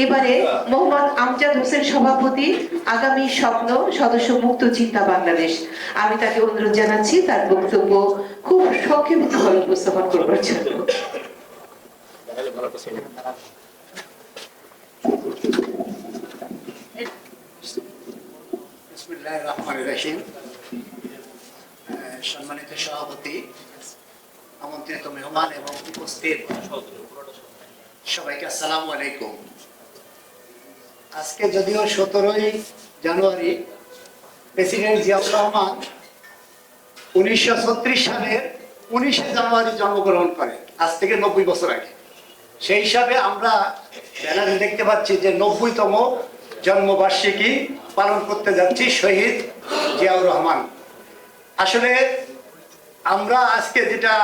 এবারে মোহাম্মদ আমজাদ হোসেন সভাপতি, আগামী স্বপ্ন সদস্য মুক্ত চিন্তা বাংলাদেশ। আমি তাকে অনুরোধ জানাচ্ছি তার বক্তব্য খুব সংক্ষিপ্তভাবে উপস্থাপন করবার জন্য। সম্মানিত সভাপতি, আমন্ত্রিত মেহমান এবং উপস্থিত সবাইকে আসসালামু আলাইকুম। আজকে যদিও 17ই জানুয়ারি, প্রেসিডেন্ট জিয়াউর রহমান 1936 সালের 19শে জানুয়ারি জন্মগ্রহণ করেন, আজ থেকে 90 বছর আগে। সেই হিসাবে আমরা ব্যানারে দেখতে পাচ্ছি যে 90তম জন্মবার্ষিকী পালন করতে যাচ্ছি শহীদ জিয়াউর রহমান। আসলে আমরা আজকে যেটা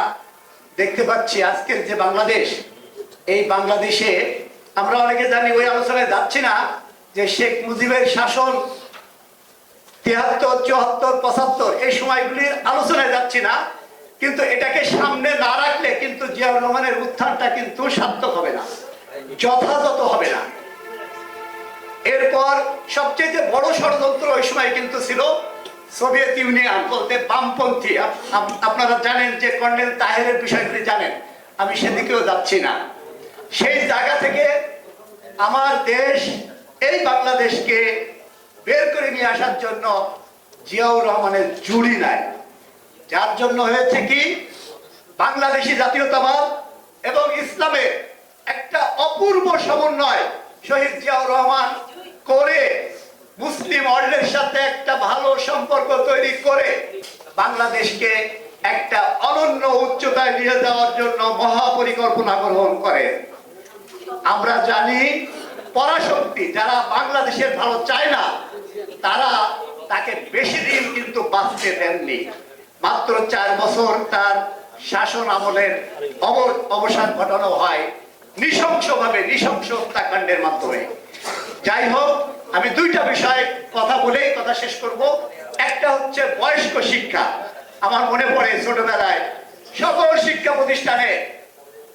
দেখতে পাচ্ছি, আজকের যে বাংলাদেশ, এই বাংলাদেশে আমরা অনেকে জানি, ওই আলোচনায় যাচ্ছি না, যে শেখ মুজিবের শাসন 73, 74, 75 এই সময়গুলির আলোচনায় যাচ্ছি না, কিন্তু এটাকে সামনে না রাখলে কিন্তু জিয়াউর রহমানের উত্থানটা কিন্তু সার্থক হবে না, যথাযথ হবে না। এরপর সবচেয়ে বড় ষড়যন্ত্র ওই সময় কিন্তু ছিল সোভিয়েত ইউনিয়ন, বলতে বামপন্থী। আপনারা জানেন যে কর্নেল তাহেরের বিষয়গুলি জানেন, আমি সেদিকেও যাচ্ছি না। সেই জায়গা থেকে আমার দেশ, এই বাংলাদেশকে বের করে নিয়ে আসার জন্য জিয়াউর রহমানের জুড়ি নাই, যার জন্য হয়েছে কি, বাংলাদেশি জাতীয়তাবাদ এবং ইসলামের একটা অপূর্ব সমন্বয় শহীদ জিয়াউর রহমান করে মুসলিম ওয়ার্ল্ডের সাথে একটা ভালো সম্পর্ক তৈরি করে বাংলাদেশকে একটা অনন্য উচ্চতায় নিয়ে যাওয়ার জন্য মহাপরিকল্পনা গ্রহণ করে। আমরা জানি পরাশক্তি যারা বাংলাদেশের ভালো চায় না, তারা তাকে বেশি দিন কিন্তু বাঁচতে দেননি। মাত্র 4 বছর তার শাসন আমলের অবসান ঘটানো হয় নৃশংসভাবে, নৃশংস হত্যাকাণ্ডের মাধ্যমে। যাই হোক, আমি 2টা বিষয়ে কথা বলে কথা শেষ করব। একটা হচ্ছে বয়স্ক শিক্ষা। আমার মনে পড়ে ছোটবেলায় সকল শিক্ষা প্রতিষ্ঠানে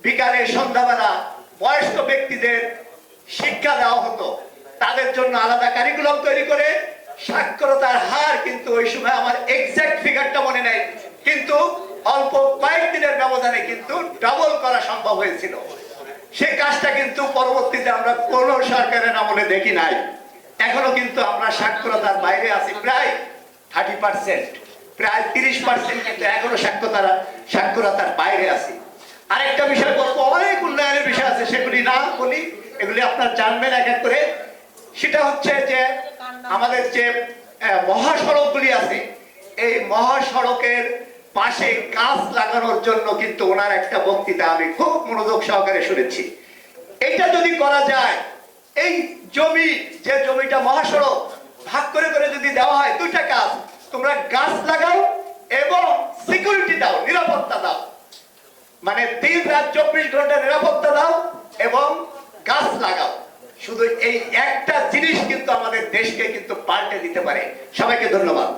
বিকালে সন্ধ্যাবেলা বয়স্ক ব্যক্তিদের শিক্ষা দেওয়া হতো, তাদের জন্য আলাদা কারিকুলাম তৈরি করে। সাক্ষরতার হার কিন্তু ওই সময় আমার এক্সাক্ট ফিগারটা মনে নেই, কিন্তু অল্প কয়েকদিনের ব্যবধানে কিন্তু ডাবল করা সম্ভব হয়েছিল। সে কাজটা কিন্তু পরবর্তীতে আমরা কোন সরকারের আমলে দেখি নাই। এখনো কিন্তু আমরা সাক্ষরতার বাইরে আছি, প্রায় 30%, প্রায় 30% কিন্তু এখনো সাক্ষরতার বাইরে আছি। আরেকটা বিষয় বলবো, অনেক উন্নয়নের বিষয় আছে, সেগুলি না বলি, এগুলি আপনার জানবেন এক এক করে। সেটা হচ্ছে যে আমাদের যে মহাসড়কগুলি আছে, এই মহাসড়কের পাশে গাছ লাগানোর জন্য কিন্তু ওনার একটা বক্তৃতা আমি খুব মনোযোগ সহকারে শুনেছি। এটা যদি করা যায়, এই জমি, যে জমিটা মহাসড়ক ভাগ করে করে যদি দেওয়া হয়, 2টা কাজ, তোমরা গাছ লাগাও এবং সিকিউরিটি দাও, নিরাপত্তা দাও, মানে দিন রাত 24 ঘন্টা নিরাপত্তা দাও এবং গাছ লাগাও। শুধু এই একটা জিনিস কিন্তু আমাদের দেশকে কিন্তু পাল্টে দিতে পারে। সবাইকে ধন্যবাদ।